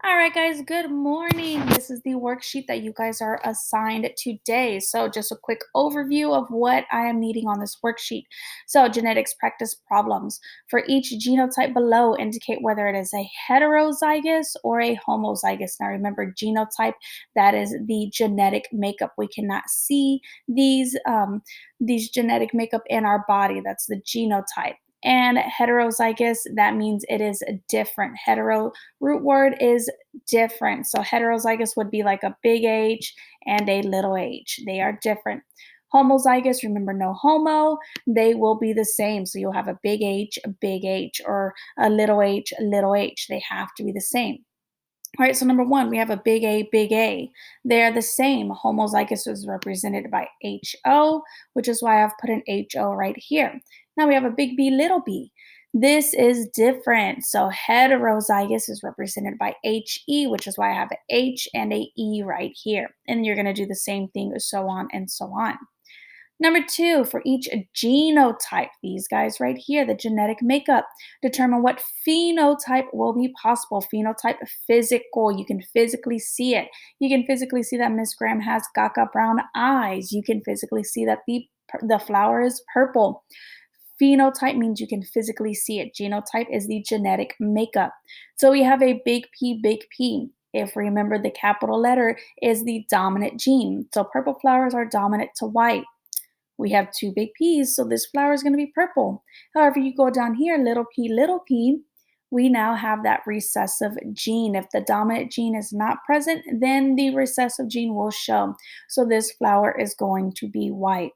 All right, guys, good morning. This is the worksheet that you guys are assigned today. So, just a quick overview of what I am needing on this worksheet. So, genetics practice problems. For each genotype below, indicate whether it is a heterozygous or a homozygous. Now, remember, genotype, that is the genetic makeup. We cannot see these genetic makeup in our body. That's the genotype. And heterozygous, that means it is different. Hetero root word is different. So heterozygous would be like a big H and a little h. They are different. Homozygous, remember no homo, they will be the same. So you'll have a big H, or a little h, little h. They have to be the same. All right, so number one, we have a big A, big A. They're the same. Homozygous is represented by HO, which is why I've put an HO right here. Now we have a big B, little b. This is different. So heterozygous is represented by HE, which is why I have an H and a E right here. And you're going to do the same thing, so on and so on. Number two, for each genotype, these guys right here, the genetic makeup, determine what phenotype will be possible. Phenotype, physical, you can physically see it. You can physically see that Miss Graham has gaga brown eyes. You can physically see that the flower is purple. Phenotype means you can physically see it. Genotype is the genetic makeup. So we have a big P, big P. If we remember, the capital letter is the dominant gene. So purple flowers are dominant to white. We have two big P's, so this flower is going to be purple. However, you go down here, little p, we now have that recessive gene. If the dominant gene is not present, then the recessive gene will show. So this flower is going to be white.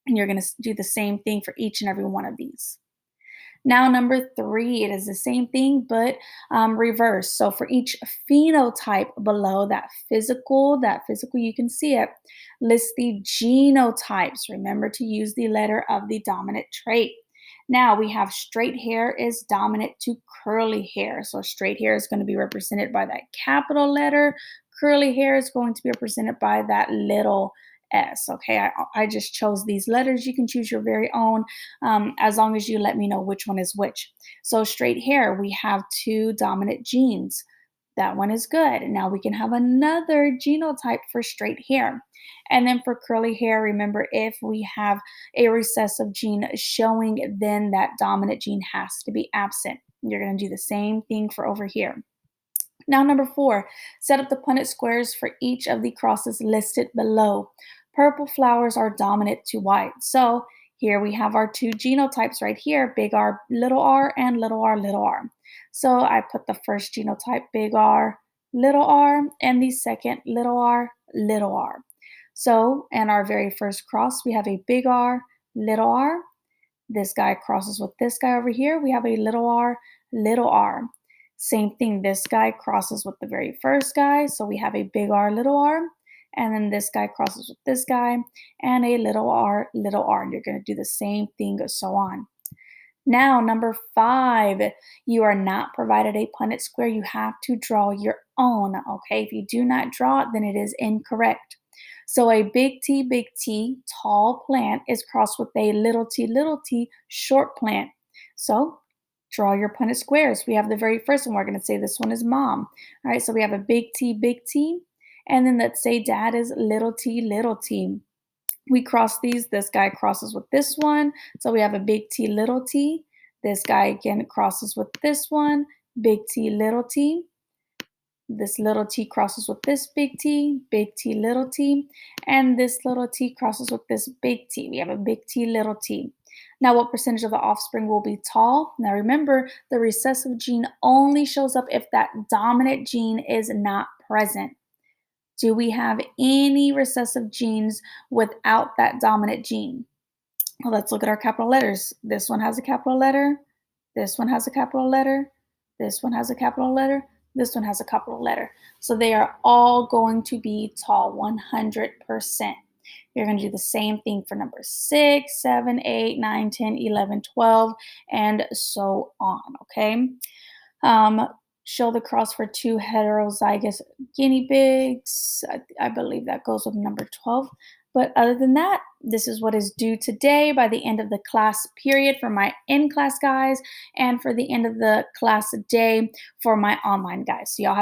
And you're going to do the same thing for each and every one of these. Now, number three, it is the same thing, but reverse. So for each phenotype below that physical, you can see it, list the genotypes. Remember to use the letter of the dominant trait. Now we have straight hair is dominant to curly hair. So straight hair is going to be represented by that capital letter. Curly hair is going to be represented by that little S. Okay, I just chose these letters. You can choose your very own, as long as you let me know which one is which. So straight hair, we have two dominant genes. That one is good. Now we can have another genotype for straight hair. And then for curly hair, remember, if we have a recessive gene showing, then that dominant gene has to be absent. You're going to do the same thing for over here. Now, number four, set up the Punnet squares for each of the crosses listed below. Purple flowers are dominant to white. So here we have our two genotypes right here, big R, and little r, little r. So I put the first genotype, big R, and the second, little r, little r. So in our very first cross, we have a big R, little r. This guy crosses with this guy over here. We have a little r, little r. Same thing, this guy crosses with the very first guy, so we have a big R, little r. And then this guy crosses with this guy, and a little r, little r. And you're going to do the same thing, so on. Now, number five, you are not provided a Punnett square. You have to draw your own, okay? If you do not draw it, then it is incorrect. So a big T, tall plant is crossed with a little t, short plant. So draw your Punnett squares. We have the very first one. We're going to say this one is mom. All right, so we have a big T, and then let's say dad is little t. We cross these. This guy crosses with this one. So we have a big T, little t. This guy again crosses with this one, big T, little t. This little t crosses with this big T, little t. And this little t crosses with this big T. We have a big T, little t. Now, what percentage of the offspring will be tall? Now, remember, the recessive gene only shows up if that dominant gene is not present. Do we have any recessive genes without that dominant gene? Well, let's look at our capital letters. This one has a capital letter. This one has a capital letter. This one has a capital letter. This one has a capital letter. So they are all going to be tall, 100%. You're going to do the same thing for number 6, 7, 8, 9, 10, 11, 12, and so on, okay? Show the cross for two heterozygous guinea pigs. I believe that goes with number 12. But other than that, this is what is due today by the end of the class period for my in-class guys and for the end of the class day for my online guys. So y'all